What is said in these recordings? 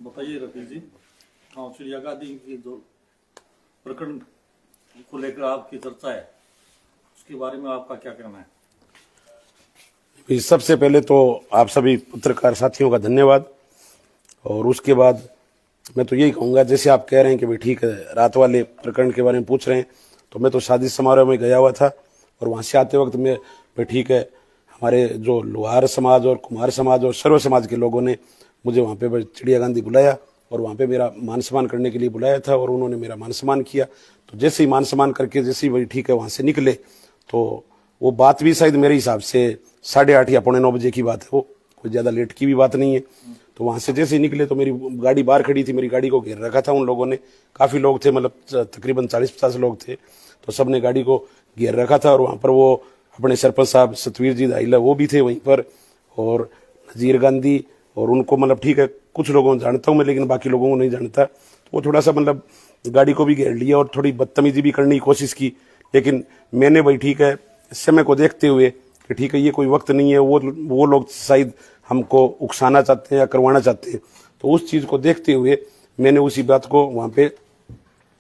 बताइए रफीक जी, चिड़िया गादी की जो प्रकरण को लेकर आपकी चर्चा है उसके बारे में आपका क्या कहना है? सबसे पहले तो आप सभी पत्रकार साथियों का धन्यवाद। और उसके बाद मैं तो यही कहूँगा, जैसे आप कह रहे हैं कि भाई ठीक है, रात वाले प्रकरण के बारे में पूछ रहे हैं, तो मैं तो शादी समारोह में गया हुआ था और वहाँ से आते वक्त मैं भाई ठीक है, हमारे जो लोहार समाज और कुमार समाज और सर्व समाज के लोगों ने मुझे वहाँ पे चिड़िया गांधी बुलाया और वहाँ पे मेरा मान सम्मान करने के लिए बुलाया था और उन्होंने मेरा मान सम्मान किया। तो जैसे ही मान सम्मान करके जैसे ही भाई ठीक है वहाँ से निकले, तो वो बात भी शायद मेरे हिसाब से 8:30 या 8:45 बजे की बात है, वो कोई ज़्यादा लेट की भी बात नहीं है। तो वहाँ से जैसे ही निकले तो मेरी गाड़ी बाहर खड़ी थी, मेरी गाड़ी को घेर रखा था उन लोगों ने, काफ़ी लोग थे, मतलब तकरीबन 40-50 लोग थे। तो सब ने गाड़ी को घेर रखा था और वहाँ पर वो अपने सरपंच साहब सतवीर जी दाइला वो भी थे वहीं पर, और नजीर गांधी, और उनको मतलब ठीक है कुछ लोगों को जानता हूँ मैं, लेकिन बाकी लोगों को नहीं जानता। तो वो थोड़ा सा मतलब गाड़ी को भी घेर लिया और थोड़ी बदतमीजी भी करने की कोशिश की, लेकिन मैंने भाई ठीक है समय को देखते हुए कि ठीक है ये कोई वक्त नहीं है, वो लोग शायद हमको उकसाना चाहते हैं या करवाना चाहते हैं, तो उस चीज़ को देखते हुए मैंने उसी बात को वहाँ पे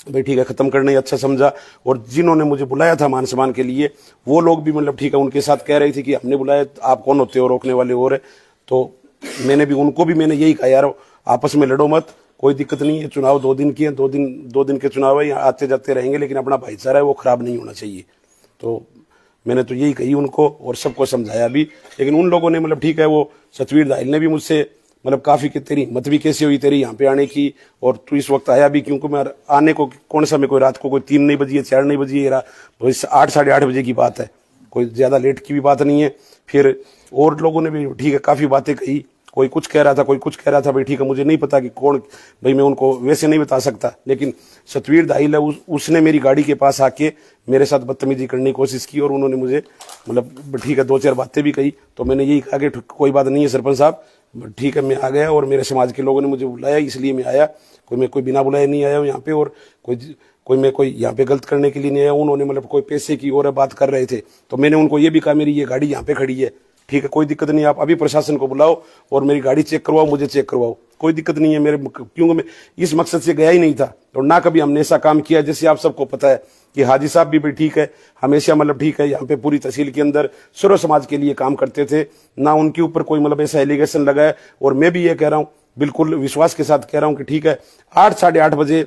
भाई ठीक है ख़त्म करना ही अच्छा समझा। और जिन्होंने मुझे बुलाया था मान सम्मान के लिए, वो लोग भी मतलब ठीक है उनके साथ कह रही थी कि हमने बुलाया, आप कौन होते हो रोकने वाले और है। तो मैंने भी उनको भी मैंने यही कहा, यार आपस में लड़ो मत, कोई दिक्कत नहीं है, चुनाव 2 दिन की है, 2 दिन के चुनाव है, यहाँ आते जाते रहेंगे, लेकिन अपना भाईचारा है वो खराब नहीं होना चाहिए। तो मैंने तो यही कही उनको और सबको समझाया भी, लेकिन उन लोगों ने मतलब ठीक है, वो सतवीर दाइल ने भी मुझसे मतलब काफ़ी कि तेरी हिम्मत भी कैसे हुई तेरी यहाँ पे आने की, और तू इस वक्त आया भी, क्योंकि मैं आने को कौन सा, मैं कोई रात को कोई 3 नहीं बजी है, 4 नहीं बजी है, 8 साढ़े 8 बजे की बात है, कोई ज़्यादा लेट की भी बात नहीं है। फिर और लोगों ने भी ठीक है काफ़ी बातें कही, कोई कुछ कह रहा था, कोई कुछ कह रहा था, भाई ठीक है मुझे नहीं पता कि कौन, भाई मैं उनको वैसे नहीं बता सकता, लेकिन सतवीर दाइल है उसने मेरी गाड़ी के पास आके मेरे साथ बदतमीजी करने की कोशिश की और उन्होंने मुझे मतलब ठीक है 2-4 बातें भी कही। तो मैंने यही कहा कि कोई बात नहीं है सरपंच साहब, ठीक है मैं आ गया और मेरे समाज के लोगों ने मुझे बुलाया इसलिए मैं आया, मैं कोई बिना बुलाए नहीं आया हूँ यहाँ पे, और कोई यहाँ पे गलत करने के लिए नहीं आया। उन्होंने मतलब कोई पैसे की और बात कर रहे थे, तो मैंने उनको ये भी कहा मेरी ये गाड़ी यहाँ पे खड़ी है, ठीक है कोई दिक्कत नहीं, आप अभी प्रशासन को बुलाओ और मेरी गाड़ी चेक करवाओ, मुझे चेक करवाओ, कोई दिक्कत नहीं है मेरे, क्योंकि मैं इस मकसद से गया ही नहीं था और ना कभी हमने ऐसा काम किया। जैसे आप सबको पता है कि हाजी साहब भी ठीक है हमेशा मतलब ठीक है यहाँ पे पूरी तहसील के अंदर सर्व समाज के लिए काम करते थे, ना उनके ऊपर कोई मतलब ऐसा एलिगेशन लगा है। और मैं भी ये कह रहा हूँ, बिल्कुल विश्वास के साथ कह रहा हूँ कि ठीक है 8 साढ़े 8 बजे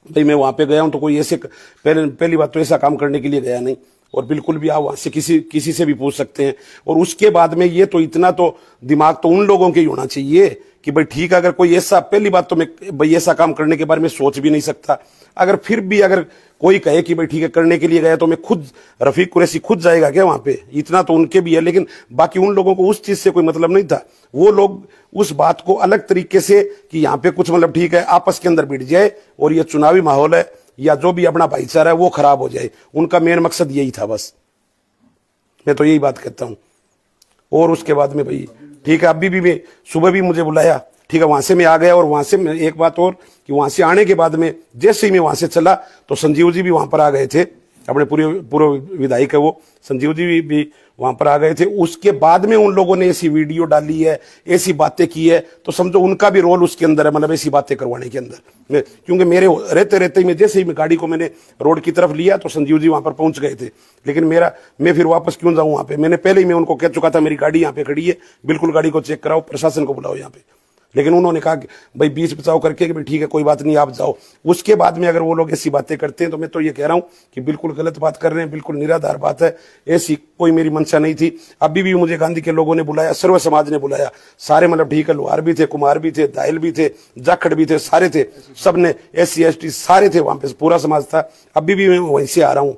भाई मैं वहां पे गया हूं, तो कोई ऐसे पहली बात तो ऐसा काम करने के लिए गया नहीं, और बिल्कुल भी आप वहां से किसी से भी पूछ सकते हैं। और उसके बाद में ये तो इतना तो दिमाग तो उन लोगों के ही होना चाहिए कि भाई ठीक है, अगर कोई ऐसा, पहली बात तो मैं भाई ऐसा काम करने के बारे में सोच भी नहीं सकता, अगर फिर भी अगर कोई कहे कि भाई ठीक है करने के लिए गया, तो मैं खुद रफीक कुरैशी खुद जाएगा क्या वहां पे, इतना तो उनके भी है। लेकिन बाकी उन लोगों को उस चीज से कोई मतलब नहीं था, वो लोग उस बात को अलग तरीके से कि यहाँ पे कुछ मतलब ठीक है आपस के अंदर भिड़ जाए और ये चुनावी माहौल है या जो भी अपना भाईचारा है वो खराब हो जाए, उनका मेन मकसद यही था बस, मैं तो यही बात कहता हूं। और उसके बाद में भाई ठीक है अभी भी मैं सुबह भी मुझे बुलाया, ठीक है वहां से मैं आ गया, और वहां से एक बात और कि वहां से आने के बाद में जैसे ही मैं वहां से चला तो संजीव जी भी वहां पर आ गए थे, अपने पूर्व विधायक है वो संजीव जी भी वहां पर आ गए थे। उसके बाद में उन लोगों ने ऐसी वीडियो डाली है, ऐसी बातें की है, तो समझो उनका भी रोल उसके अंदर है, मतलब ऐसी बातें करवाने के अंदर। क्योंकि मेरे रहते रहते ही मैं जैसे ही गाड़ी को मैंने रोड की तरफ लिया तो संजीव जी वहां पर पहुंच गए थे, लेकिन मैं फिर वापस क्यों जाऊं वहां पे, मैंने पहले ही मैं उनको कह चुका था मेरी गाड़ी यहाँ पे खड़ी है, बिल्कुल गाड़ी को चेक कराओ, प्रशासन को बुलाओ यहाँ पे, लेकिन उन्होंने कहा कि भाई बीच बचाव करके कि भाई ठीक है कोई बात नहीं आप जाओ। उसके बाद में अगर वो लोग ऐसी बातें करते हैं तो मैं तो ये कह रहा हूं कि बिल्कुल गलत बात कर रहे हैं, बिल्कुल निराधार बात है, ऐसी कोई मेरी मंशा नहीं थी। अभी भी मुझे गांधी के लोगों ने बुलाया, सर्व समाज ने बुलाया, सारे मतलब ठीक है लोहार भी थे, कुमार भी थे, दाइल भी थे, जाखड़ भी थे, सारे थे, सबने SC ST सारे थे वहां पे, पूरा समाज था। अभी भी मैं वहीं से आ रहा हूं,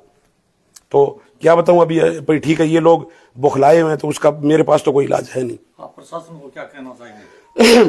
तो क्या बताऊं अभी भाई ठीक है ये लोग बौखलाए हुए हैं, तो उसका मेरे पास तो कोई इलाज है नहीं। आप प्रशासन को क्या कहना चाहेंगे?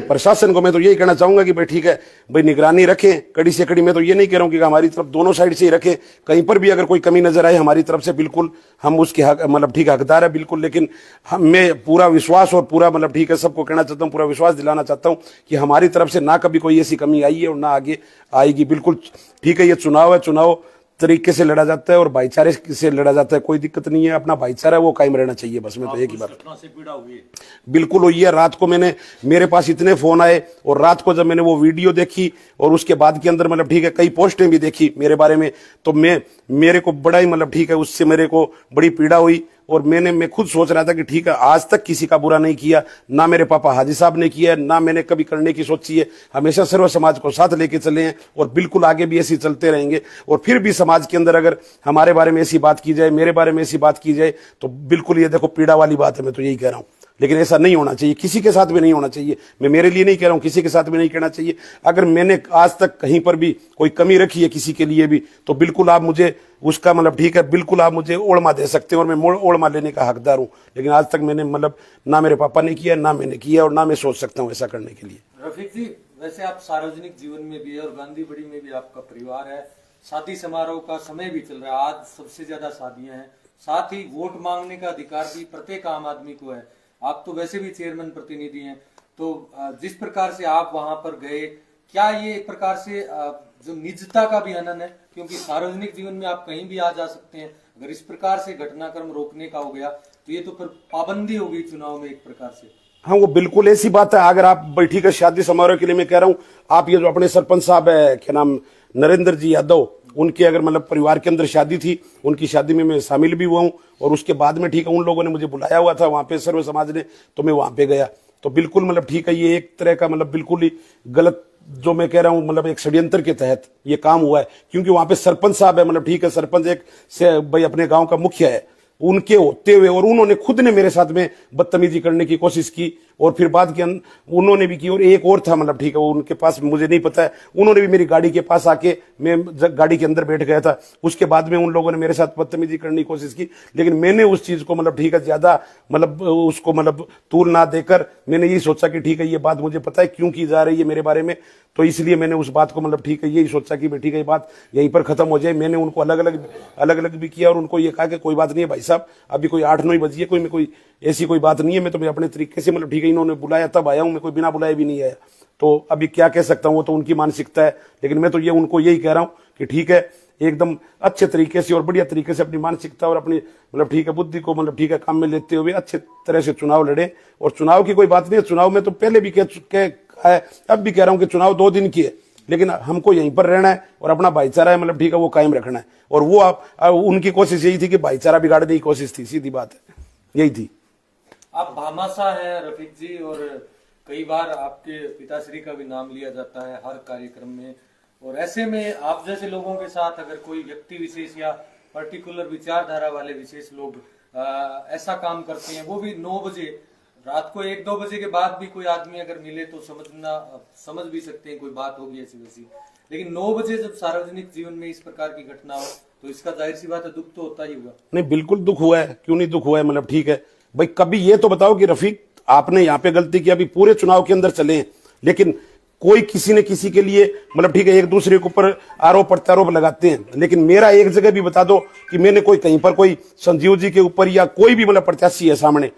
प्रशासन को मैं तो यही कहना चाहूंगा कि भाई ठीक है भाई निगरानी रखें कड़ी से कड़ी। मैं तो ये नहीं कह रहा हूं कि हमारी तरफ दोनों साइड से ही रखें, कहीं पर भी अगर कोई कमी नजर आए हमारी तरफ से बिल्कुल हम उसके हक मतलब ठीक हकदार है बिल्कुल, लेकिन मैं पूरा विश्वास और पूरा मतलब ठीक है सबको कहना चाहता हूँ, पूरा विश्वास दिलाना चाहता हूँ कि हमारी तरफ से ना कभी कोई ऐसी कमी आई है और ना आगे आएगी। बिल्कुल ठीक है, ये चुनाव है, चुनाव तरीके से लड़ा जाता है और भाईचारे से लड़ा जाता है, कोई दिक्कत नहीं है। अपना भाईचारा वो कायम रहना चाहिए, बस मैं तो एक ही बात। घटना से पीड़ा हुई है? बिल्कुल हुई है। रात को मेरे पास इतने फोन आए, और रात को जब मैंने वो वीडियो देखी और उसके बाद के अंदर मतलब ठीक है कई पोस्टें भी देखी मेरे बारे में, तो मेरे को बड़ा ही मतलब ठीक है उससे मेरे को बड़ी पीड़ा हुई। और मैं खुद सोच रहा था कि ठीक है आज तक किसी का बुरा नहीं किया, ना मेरे पापा हाजी साहब ने किया, ना मैंने कभी करने की सोची है। हमेशा सर्व समाज को साथ लेके चले हैं और बिल्कुल आगे भी ऐसे चलते रहेंगे। और फिर भी समाज के अंदर अगर हमारे बारे में ऐसी बात की जाए, मेरे बारे में ऐसी बात की जाए, तो बिल्कुल ये देखो पीड़ा वाली बात है, मैं तो यही कह रहा हूं। लेकिन ऐसा नहीं होना चाहिए, किसी के साथ भी नहीं होना चाहिए। मैं मेरे लिए नहीं कह रहा हूं, किसी के साथ भी नहीं कहना चाहिए। अगर मैंने आज तक कहीं पर भी कोई कमी रखी है किसी के लिए भी, तो बिल्कुल आप मुझे उसका मतलब ठीक है बिल्कुल आप मुझे ओळमा दे सकते हैं और मैं ओळमा लेने का हकदार हूं। लेकिन आज तक मैंने मतलब ना मेरे पापा ने किया, ना मैंने किया, और ना मैं सोच सकता हूं ऐसा करने के लिए। रफीक जी, वैसे आप सार्वजनिक जीवन में भी है और गांधी बड़ी में भी आपका परिवार है, शादी समारोह का समय भी चल रहा है, आज सबसे ज्यादा शादियां हैं, साथ ही वोट मांगने का अधिकार भी प्रत्येक आम आदमी को है। आप तो वैसे भी चेयरमैन प्रतिनिधि हैं, तो जिस प्रकार से आप वहां पर गए, क्या ये एक प्रकार से जो निजता का भी हनन है? क्योंकि सार्वजनिक जीवन में आप कहीं भी आ जा सकते हैं, अगर इस प्रकार से घटनाक्रम रोकने का हो गया तो ये तो फिर पाबंदी होगी चुनाव में एक प्रकार से। हाँ, वो बिल्कुल ऐसी बात है। अगर आप बैठी कर शादी समारोह के लिए मैं कह रहा हूँ, आप ये जो अपने सरपंच साहब है, क्या नाम, नरेंद्र जी यादव, उनके अगर मतलब परिवार के अंदर शादी थी, उनकी शादी में मैं शामिल भी हुआ हूँ। और उसके बाद में ठीक है उन लोगों ने मुझे बुलाया हुआ था वहां पे सर्व समाज ने, तो मैं वहां पे गया। तो बिल्कुल मतलब ठीक है ये एक तरह का मतलब बिल्कुल ही गलत जो मैं कह रहा हूं मतलब एक षड्यंत्र के तहत ये काम हुआ है। क्योंकि वहां पे सरपंच साहब है, मतलब ठीक है सरपंच एक से भाई अपने गांव का मुखिया है, उनके होते हुए और उन्होंने खुद ने मेरे साथ में बदतमीजी करने की कोशिश की। और फिर बाद के उन्होंने भी की। और एक और था मतलब ठीक है वो उनके पास मुझे नहीं पता है, उन्होंने भी मेरी गाड़ी के पास आके, मैं गाड़ी के अंदर बैठ गया था, उसके बाद में उन लोगों ने मेरे साथ बदतमीजी करने की कोशिश की। लेकिन मैंने उस चीज को मतलब ठीक है ज्यादा मतलब उसको मतलब तूल ना देकर मैंने यही सोचा कि ठीक है ये बात मुझे पता है क्यों की जा रही है मेरे बारे में, तो इसलिए मैंने उस बात को मतलब ठीक है यही सोचा कि ठीक है ये बात यहीं पर खत्म हो जाए। मैंने उनको अलग अलग भी किया और उनको ये कहा कि कोई बात नहीं है भाई साहब, अभी कोई 8-9 बजी है, कोई ऐसी कोई बात नहीं है, मैं तो अपने तरीके से मतलब ठीक है इन्होंने बुलाया तब आया हूं, मैं कोई बिना बुलाए भी नहीं आया। तो अभी क्या कह सकता हूं, वो तो उनकी मानसिकता है। लेकिन मैं तो ये उनको यही कह रहा हूं कि ठीक है एकदम अच्छे तरीके से और बढ़िया तरीके से अपनी मानसिकता और अपनी मतलब ठीक है बुद्धि को मतलब ठीक है काम में लेते हुए अच्छे तरह से चुनाव लड़े। और चुनाव की कोई बात नहीं है, चुनाव में तो पहले भी कहा है, अब भी कह रहा हूं कि चुनाव 2 दिन की है, लेकिन हमको यहीं पर रहना है और अपना भाईचारा है मतलब ठीक है वो कायम रखना है। और वो उनकी कोशिश यही थी कि भाईचारा बिगाड़ने की कोशिश थी, सीधी बात है, यही थी। आप भामाशाह हैं रफीक जी, और कई बार आपके पिताश्री का भी नाम लिया जाता है हर कार्यक्रम में, और ऐसे में आप जैसे लोगों के साथ अगर कोई व्यक्ति विशेष या पर्टिकुलर विचारधारा वाले विशेष लोग ऐसा काम करते हैं, वो भी 9 बजे रात को 1-2 बजे के बाद भी कोई आदमी अगर मिले तो समझ भी सकते हैं कोई बात होगी ऐसी वैसी, लेकिन 9 बजे जब सार्वजनिक जीवन में इस प्रकार की घटना हो तो इसका जाहिर सी बात है दुख तो होता ही होगा। नहीं बिल्कुल दुख हुआ है, क्यों नहीं दुख हुआ है, मतलब ठीक है भाई। कभी ये तो बताओ कि रफीक आपने यहाँ पे गलती की, अभी पूरे चुनाव के अंदर चले हैं, लेकिन कोई किसी ने किसी के लिए मतलब ठीक है एक दूसरे के ऊपर आरोप प्रत्यारोप लगाते हैं, लेकिन मेरा एक जगह भी बता दो कि मैंने कोई कहीं पर कोई संजीव जी के ऊपर या कोई भी मतलब प्रत्याशी है सामने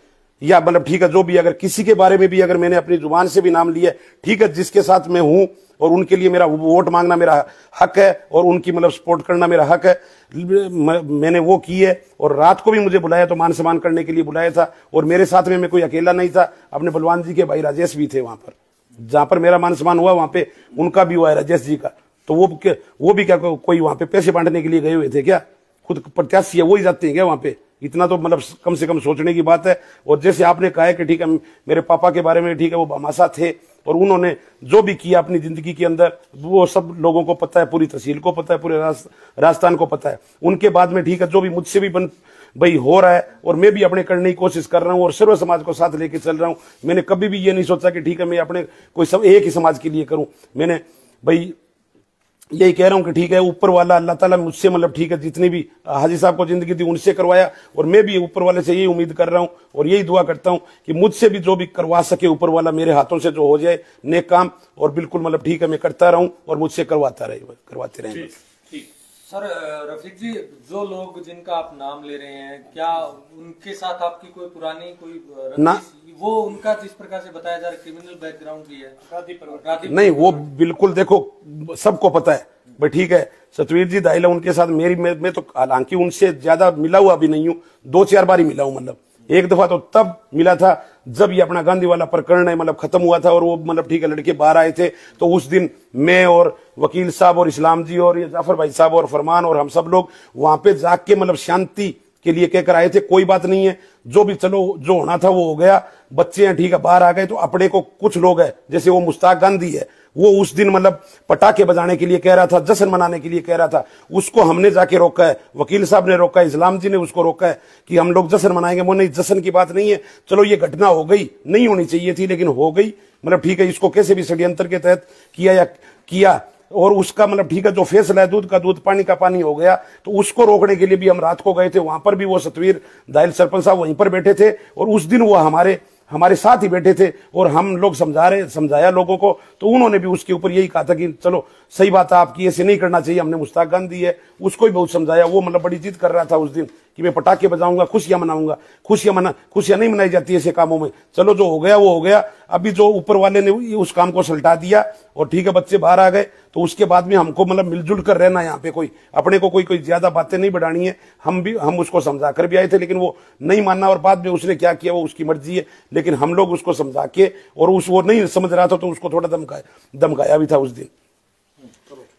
या मतलब ठीक है जो भी अगर किसी के बारे में भी अगर मैंने अपनी जुबान से भी नाम लिया, ठीक है जिसके साथ मैं हूं और उनके लिए मेरा वोट मांगना मेरा हक है और उनकी मतलब सपोर्ट करना मेरा हक है, मैंने वो की है। और रात को भी मुझे बुलाया तो मान सम्मान करने के लिए बुलाया था, और मेरे साथ में मैं कोई अकेला नहीं था, अपने बलवान जी के भाई राजेश भी थे वहां पर, जहां पर मेरा मान सम्मान हुआ वहां पे उनका भी हुआ है राजेश जी का। तो वो भी क्या कोई वहां पे पैसे बांटने के लिए गए हुए थे क्या? खुद प्रत्याशी है वो ही जाते हैं क्या वहां पे? इतना तो मतलब कम से कम सोचने की बात है। और जैसे आपने कहा है कि ठीक है मेरे पापा के बारे में ठीक है वो भामाशाह थे और उन्होंने जो भी किया अपनी जिंदगी के अंदर वो सब लोगों को पता है, पूरी तहसील को पता है, पूरे राजस्थान को पता है। उनके बाद में ठीक है जो भी मुझसे भी भाई हो रहा है और मैं भी अपने करने की कोशिश कर रहा हूं और सर्व समाज को साथ लेके चल रहा हूं। मैंने कभी भी ये नहीं सोचा कि ठीक है मैं अपने कोई सब एक ही समाज के लिए करूं। मैंने भाई यही कह रहा हूं कि ठीक है ऊपर वाला अल्लाह ताला मुझसे मतलब ठीक है जितनी भी हाजी साहब को जिंदगी दी उनसे करवाया, और मैं भी ऊपर वाले से यही उम्मीद कर रहा हूं और यही दुआ करता हूं कि मुझसे भी जो भी करवा सके ऊपर वाला मेरे हाथों से जो हो जाए नेक काम, और बिल्कुल मतलब ठीक है मैं करता रहूं और मुझसे करवाते रहें। सर रफीक जी, जो लोग जिनका आप नाम ले रहे हैं, क्या उनके साथ आपकी कोई पुरानी कोई ना वो उनका जिस प्रकार से बताया जा रहा है क्रिमिनल बैकग्राउंड भी है, नहीं वो बिल्कुल देखो सबको पता है भाई ठीक है, सतवीर जी दाइला उनके साथ मेरी मैं तो हालांकि उनसे ज्यादा मिला हुआ भी नहीं हूं, 2-4 बार ही मिला हूं। मतलब एक दफा तो तब मिला था जब ये अपना गांधी वाला प्रकरण है मतलब खत्म हुआ था, और वो मतलब ठीक है लड़के बाहर आए थे, तो उस दिन मैं और वकील साहब और इस्लाम जी और ये जाफर भाई साहब और फरमान और हम सब लोग वहां पे जाके मतलब शांति के लिए कहकर आए थे, कोई बात नहीं है, जो भी चलो जो होना था वो हो गया, बच्चे हैं ठीक है बाहर आ गए। तो अपने को कुछ लोग है जैसे वो मुश्ताक गांधी है, वो उस दिन मतलब पटाखे बजाने के लिए कह रहा था, जश्न मनाने के लिए कह रहा था, उसको हमने जाके रोका है, वकील साहब ने रोका है, इस्लाम जी ने उसको रोका है कि हम लोग जश्न मनाएंगे। वो नहीं, जश्न की बात नहीं है, चलो ये घटना हो गई, नहीं होनी चाहिए थी लेकिन हो गई, मतलब ठीक है, इसको कैसे भी षड्यंत्र के तहत किया और उसका मतलब ठीक है जो फैसला है दूध का दूध पानी का पानी हो गया। तो उसको रोकने के लिए भी हम रात को गए थे, वहां पर भी वो सतवीर दाइल सरपंच साहब वहीं पर बैठे थे, और उस दिन वो हमारे साथ ही बैठे थे और हम लोग समझाया लोगों को, तो उन्होंने भी उसके ऊपर यही कहा था कि चलो सही बात है आपकी, ऐसे नहीं करना चाहिए। हमने मुश्ताक गांधी है उसको भी बहुत समझाया, वो मतलब बड़ी जिद कर रहा था उस दिन कि मैं पटाखे बजाऊंगा, खुशियां मनाऊंगा। खुशियां नहीं मनाई जाती ऐसे कामों में। चलो जो हो गया वो हो गया, अभी जो ऊपर वाले ने उस काम को सलटा दिया और ठीक है बच्चे बाहर आ गए, तो उसके बाद में हमको मतलब मिलजुल कर रहना, यहाँ पे कोई अपने को कोई ज्यादा बातें नहीं बढ़ानी है। हम उसको समझा कर भी आए थे लेकिन वो नहीं मानना, और बाद में उसने क्या किया वो उसकी मर्जी है, लेकिन हम लोग उसको समझा के, और वो नहीं समझ रहा था तो उसको थोड़ा धमकाया भी था उस दिन।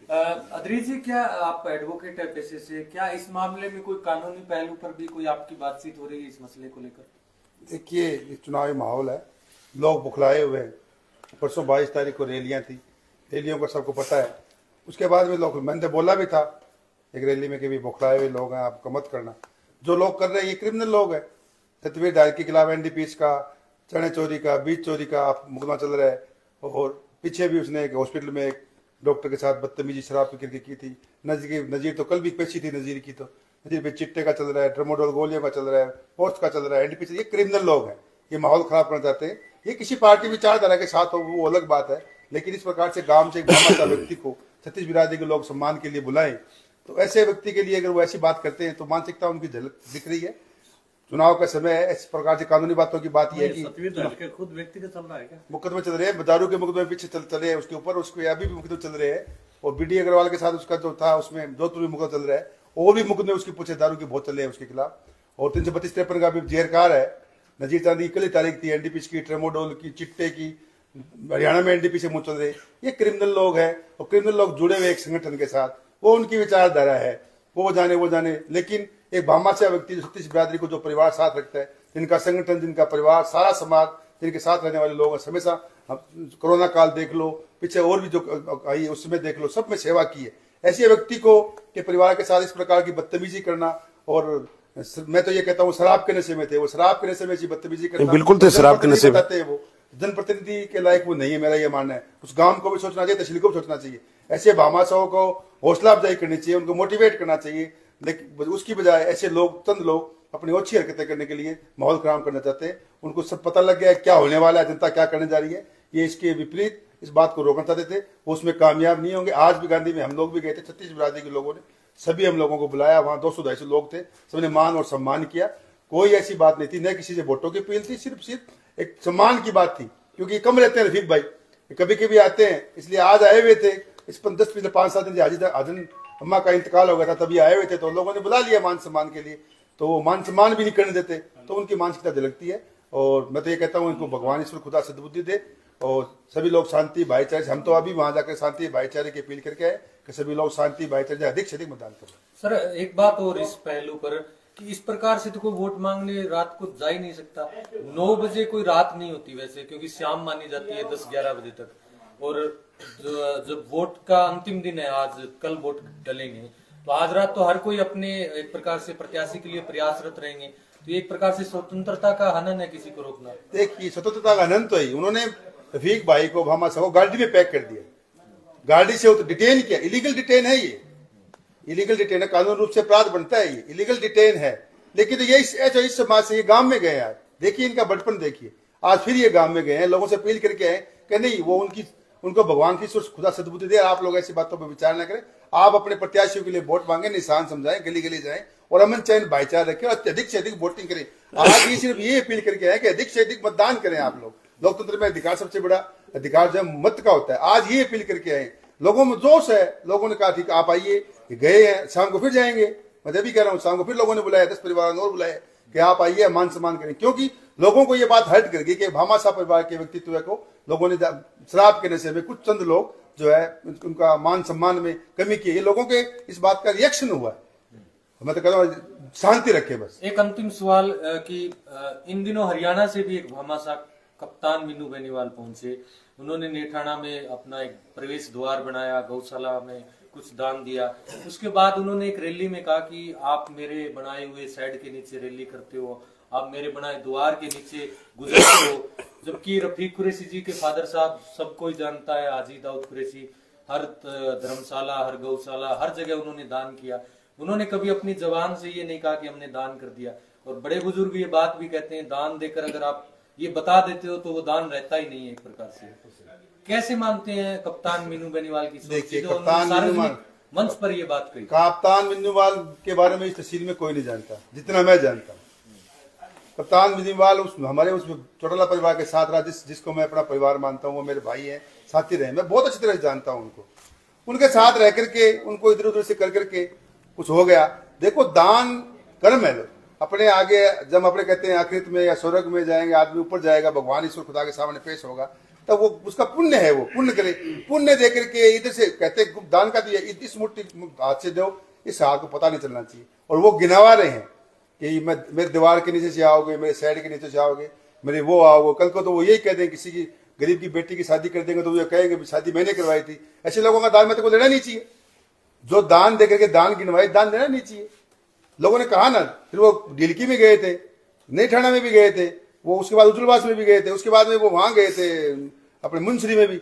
अदरीज जी, क्या आप एडवोकेट है पेशे से, क्या इस मामले में कोई कानूनी पहलू पर भी कोई आपकी बातचीत हो रही है इस मसले को लेकर? देखिए, ये चुनावी माहौल है, लोग बुखलाए हुए हैं। परसों 22 तारीख को रैलियां थी, रैलियों का सबको पता है। उसके बाद में लोग, मैंने बोला भी था एक रैली में कि भी बुखलाए हुए लोग हैं, आपको मत करना। जो लोग कर रहे हैं ये क्रिमिनल लोग हैं। सतवीर दाइल के खिलाफ एनडीपीएस का, चने चोरी का, बीज चोरी का मुकदमा चल रहा है, और पीछे भी उसने एक हॉस्पिटल में एक डॉक्टर के साथ बदतमीजी शराब पी करके की थी। नजीर तो कल भी पेशी थी नजीर की, तो नजीर पे चिट्टे का चल रहा है, ट्रेमोडोल गोलियों का चल रहा है, पोस्ट का चल रहा है, एनडीपीएस। ये क्रिमिनल लोग हैं, ये माहौल खराब करना चाहते हैं। ये किसी पार्टी विचारधारा के साथ हो वो अलग बात है, लेकिन इस प्रकार से गांव से एक भामाशाह व्यक्ति को छत्तीस बिरादरी के लोग सम्मान के लिए बुलाएं, तो ऐसे व्यक्ति के लिए अगर वो ऐसी बात करते हैं तो मानसिकता उनकी झलक दिख रही है। चुनाव का समय है, इस प्रकार से कानूनी बातों की बात यह है कि खुद व्यक्ति का चल रहा है क्या मुकदमे चल रहे हैं, दारू के मुकदमे पीछे चल रहे हैं उसके ऊपर, उसके अभी भी मुकदमे चल रहे हैं। और बीडी अग्रवाल के साथ उसका जो था उसमें जोधपुर में मुकदमा चल रहा है, और भी मुकदमे उसके पूछे दारू के बहुत चल रहे हैं उसके खिलाफ। और 332-53 का भी जेरकार है। नजीर चांदी की कल तारीख थी, एनडीपीएस की, ट्रेमोडोल की, चिट्टे की, हरियाणा में एनडीपी से मुंह चल रहे। ये क्रिमिनल लोग हैं, और क्रिमिनल लोग जुड़े हुए एक संगठन के साथ, वो उनकी विचारधारा है, वो जाने। लेकिन एक भामाशाह व्यक्ति जो छत्तीस बिरादरी को जो परिवार साथ रखता है, जिनका संगठन, जिनका परिवार, सारा समाज, जिनके साथ रहने वाले लोग हमेशा, कोरोना काल देख लो, पीछे और भी जो आई उसमें देख लो, सब में सेवा की है। ऐसे व्यक्ति को के परिवार के साथ इस प्रकार की बदतमीजी करना, और मैं तो ये कहता हूँ शराब के नशे में थे, वो शराब के नशे में ऐसी बदतमीजी करना, बिल्कुल थे शराब के नशे में, वो जनप्रतिनिधि के लायक वो नहीं है, मेरा ये मानना है। उस गांव को भी सोचना चाहिए, तहसील को भी सोचना चाहिए। ऐसे भामाशाहों को हौसला अफजाई करनी चाहिए, उनको मोटिवेट करना चाहिए, लेकिन उसकी बजाय ऐसे लोग, चंद लोग अपनी ओछी हरकतें करने के लिए माहौल खराब करना चाहते हैं। उनको सब पता लग गया है क्या होने वाला है, जनता क्या करने जा रही है। ये इसके विपरीत इस बात को रोकना चाहते थे, वो उसमें कामयाब नहीं होंगे। आज भी गांधी में हम लोग भी गए थे, छत्तीस बिरादरी के लोगों ने सभी हम लोगों को बुलाया, वहां 200-250 लोग थे, सबने मान और सम्मान किया। कोई ऐसी बात नहीं थी, न किसी से वोटों की अपील थी, सिर्फ एक सम्मान की बात थी। क्योंकि कम रहते हैं रफीक भाई, कभी कभी आते हैं, इसलिए आज आए हुए थे। इस 5-7 दिन हाजन अम्मा का इंतकाल हो गया था, तभी आए हुए थे, तो लोगों ने बुला लिया मान सम्मान के लिए। तो वो मान सम्मान भी नहीं करने देते, तो उनकी मानसिकता झलकती है। और मैं तो ये कहता हूँ इनको भगवान ईश्वर खुदा सद्बुद्धि दे, और सभी लोग शांति भाईचारे। हम तो अभी वहां जाकर शांति भाईचारे की अपील करके आए कि सभी लोग शांति भाईचारे अधिक से अधिक मतदान करें। सर, एक बात और इस पहलू पर कि इस प्रकार से तो कोई वोट मांगने रात को जा ही नहीं सकता। 9 बजे कोई रात नहीं होती वैसे, क्योंकि शाम मानी जाती है 10-11 बजे तक। और जब वोट का अंतिम दिन है, आज कल वोट डलेंगे, तो आज रात तो हर कोई अपने एक प्रकार से प्रत्याशी के लिए प्रयासरत रहेंगे। तो एक प्रकार से स्वतंत्रता का हनन है किसी को रोकना। देखिए, स्वतंत्रता का हनन तो ही उन्होंने रफीक भाई को, भामाशाह को गाड़ी में पैक कर दिया, गाड़ी से डिटेन किया। इलीगल डिटेन है, ये इलीगल डिटेन है, कानून रूप से अपराध बनता है, ये इलीगल डिटेन है। लेकिन ये इस समाज से ये गांव में गए यार, देखिए इनका बचपन देखिए। आज फिर ये गांव में गए हैं, लोगों से अपील करके आए कि नहीं, वो उनको भगवान की खुदा सद्बुद्धि दे, आप लोग ऐसी बातों पर विचार न करें। आप अपने प्रत्याशियों के लिए वोट मांगे, निशान समझाएं, गली गली जाएं, और अमन चैन भाईचारा रखें, और अधिक से अधिक वोटिंग करें। आज ये सिर्फ ये अपील करके आए कि अधिक से अधिक मतदान करें। आप लोग, लोकतंत्र में अधिकार सबसे बड़ा अधिकार जो है मत का होता है। आज ये अपील करके आए, लोगों में जोश है, लोगों ने कहा ठीक आप आइए, गए हैं, शाम को फिर जाएंगे। मैं भी कह रहा हूँ शाम को फिर लोगों ने बुलाया, 10 परिवार और बुलाए कि आप आइए, मान सम्मान करें, क्योंकि लोगों को ये बात हर्ट कर गई कि भामाशाह परिवार के व्यक्तित्व को लोगों ने शराब के नशे में कुछ चंद लोग जो है उनका मान सम्मान में कमी की। ये लोगों के इस बात का रिएक्शन हुआ है। मैं तो कहता हूँ शांति रखे बस। एक अंतिम सवाल कि इन दिनों हरियाणा से भी एक भामाशाह कप्तान मीनू बेनीवाल पहुंचे। उन्होंने नेठाना में अपना एक प्रवेश द्वार बनाया, गौशाला में कुछ दान दिया। उसके बाद उन्होंने एक रैली में कहा कि आप मेरे बनाए हुए शेड के नीचे रैली करते हो, आप मेरे बनाए द्वार के नीचे गुजरते हो। जबकि रफीक कुरैशी जी के फादर साहब सबको ही जानता है, हाजी दाऊद कुरैशी, हर धर्मशाला, हर गौशाला, हर जगह उन्होंने दान किया। उन्होंने कभी अपनी जबान से ये नहीं कहा कि हमने दान कर दिया। और बड़े बुजुर्ग ये बात भी कहते हैं, दान देकर अगर आप ये बता देते हो तो वो दान रहता ही नहीं है एक प्रकार से। कैसे मानते हैं कप्तान मीनू बेनीवाल की? देखिए, कप्तान मंच पर ये बात कही। कप्तान बेनीवाल के बारे में इस तहसील में कोई नहीं जानता जितना मैं जानता हूँ। कप्तान बेनीवाल हमारे उस चौटाला परिवार के साथ रहा, जिसको मैं अपना परिवार मानता हूँ, वो मेरे भाई हैं, साथी रहे। मैं बहुत अच्छी तरह से जानता हूँ उनको। उनके साथ रह करके उनको इधर उधर से कर करके कुछ हो गया। देखो, दान कर्म है। अपने आगे जब अपने कहते हैं आखिरत में या स्वर्ग में जाएंगे, आदमी ऊपर जाएगा, भगवान ईश्वर खुदा के सामने पेश होगा, तब वो उसका पुण्य है, वो पुण्य करे। पुण्य दे करके इधर से कहते दान का दिया, इस मुट्ठी हाथ से दो, इस हाथ को पता नहीं चलना चाहिए। और वो गिनावा रहे हैं कि मैं मेरे दीवार के नीचे से आओगे, मेरे साइड के नीचे से आओगे, मेरे वो आओगे। कल को तो वो यही कह दें, किसी की गरीब की बेटी की शादी कर देंगे तो वो कहेंगे शादी मैंने करवाई थी। ऐसे लोगों का दान में तो लेना नहीं चाहिए। जो दान दे करके दान गिनवाए, दान देना नहीं चाहिए। लोगों ने कहा ना, फिर वो ढिलकी में गए थे, नेठाना में भी गए थे, वो उसके बाद उज्जलवास में भी गए थे, उसके बाद में वो वहां गए थे अपने मुंसरी में भी।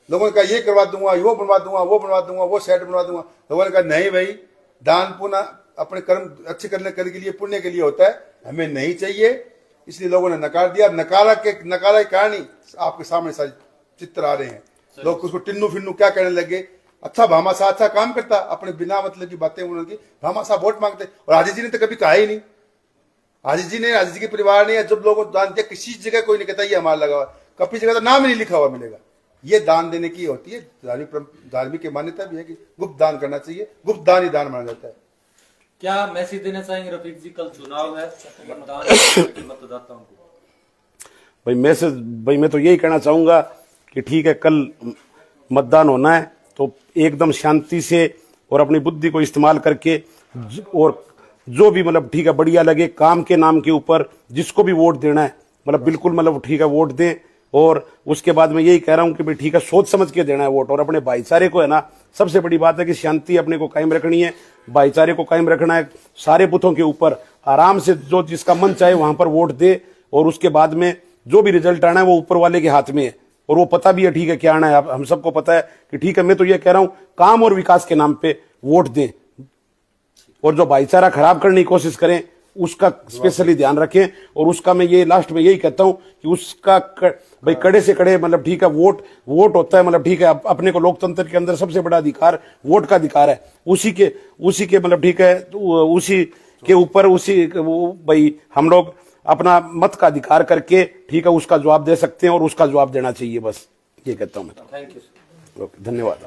लोगों ने कहा ये करवा दूंगा, वो बनवा दूंगा, वो बनवा दूंगा, वो सेट बनवा दूंगा। लोगों ने कहा नहीं भाई, दान पुण्य अपने कर्म अच्छे करने के लिए, पुण्य के लिए होता है, हमें नहीं चाहिए। इसलिए लोगों ने नकार दिया। नकारा के कारण ही आपके सामने सारे चित्र आ रहे हैं। लोग उसको टिन्नू फिन्नू क्या कहने लगे। अच्छा, भामाशाह अच्छा काम करता, अपने बिना मतलब की बातें उन्होंने की। भामाशाह वोट मांगते, और हाजी जी ने तो कभी कहा ही नहीं। हाजी जी के परिवार ने जब लोगों को दान दिया, किसी जगह कोई नहीं कहता ये हमारा लगा हुआ, कभी जगह तो नाम ही नहीं लिखा हुआ मिलेगा। ये दान देने की होती है, धार्मिक मान्यता भी है कि गुप्त दान करना चाहिए। गुप्त दान ही दान माना जाता है। क्या मैसेज देना चाहेंगे रफीक जी? कल चुनाव है, मतदाताओं को भाई मैसेज, भाई मैं तो यही कहना चाहूंगा कि ठीक है, कल मतदान होना है तो एकदम शांति से और अपनी बुद्धि को इस्तेमाल करके, और जो भी मतलब ठीक है बढ़िया लगे, काम के नाम के ऊपर जिसको भी वोट देना है मतलब बिल्कुल मतलब ठीक है वोट दें। और उसके बाद मैं यही कह रहा हूं कि भाई ठीक है, सोच समझ के देना है वोट। और अपने भाईचारे को है ना, सबसे बड़ी बात है कि शांति अपने को कायम रखनी है, भाईचारे को कायम रखना है। सारे बूथों के ऊपर आराम से जो जिसका मन चाहे वहां पर वोट दे, और उसके बाद में जो भी रिजल्ट आना है वो ऊपर वाले के हाथ में है, और वो पता भी है ठीक है क्या आना है। हम सबको पता है कि ठीक है, मैं तो ये कह रहा हूं काम और विकास के नाम पे वोट दें, और जो भाईचारा खराब करने की कोशिश करें उसका स्पेशली ध्यान रखें। और उसका मैं ये लास्ट में यही कहता हूं कि उसका भाई कड़े से कड़े मतलब ठीक है वोट होता है, मतलब ठीक है अपने को लोकतंत्र के अंदर सबसे बड़ा अधिकार वोट का अधिकार है। उसी के मतलब ठीक है उसी के ऊपर भाई हम लोग अपना मत का अधिकार करके ठीक है उसका जवाब दे सकते हैं, और उसका जवाब देना चाहिए। बस ये कहता हूं मैं। Thank you. ओके, धन्यवाद।